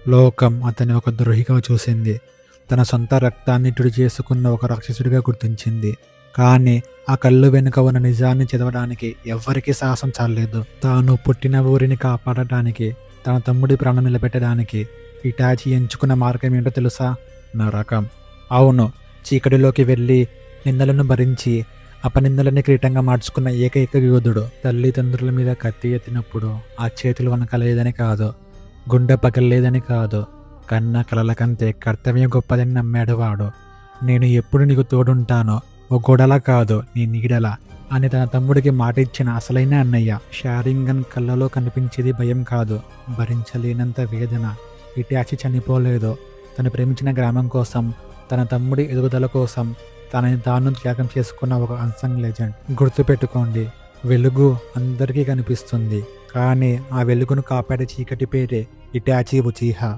లోకం అతన్ని ఒక ద్రోహిగా చూసింది. తన సొంత రక్తాన్ని తుడి చేసుకున్న ఒక రాక్షసుడిగా గుర్తించింది. కానీ ఆ కళ్ళు వెనుక ఉన్న నిజాన్ని చదవడానికి ఎవ్వరికీ సాహసం చాలలేదు. తాను పుట్టిన ఊరిని కాపాడటానికి, తన తమ్ముడి ప్రాణం నిలబెట్టడానికి ఇటాచి ఎంచుకున్న మార్గం ఏంటో తెలుసా? నరకం. అవును, చీకటిలోకి వెళ్ళి నిందలను భరించి అపనిందలని కిరీటంగా మార్చుకున్న ఏకైక యోధుడు. తల్లిదండ్రుల మీద కత్తి ఎత్తినప్పుడు ఆ చేతులు వనకలేదని కాదు, గుండె పగలలేదని కాదు, కన్న కలల కంటే కర్తవ్యం గొప్పదని నమ్మాడు వాడు. నేను ఎప్పుడు నీకు తోడుంటానో, ఓ గోడలా కాదు నీ నీడలా అని తన తమ్ముడికి మాట ఇచ్చిన అసలైన అన్నయ్య. షారింగన్ కళ్ళలో కనిపించేది భయం కాదు, భరించలేనంత వేదన. ఇటాచి చనిపోలేదు. తను ప్రేమించిన గ్రామం కోసం, తన తమ్ముడి ఎదుగుదల కోసం తనని తాను త్యాగం చేసుకున్న ఒక అన్సంగ్ లెజెండ్. గుర్తుపెట్టుకోండి, వెలుగు అందరికీ కనిపిస్తుంది, కానీ ఆ వెలుగును కాపాడే చీకటి పేరే ఇటాచి ఉచిహా.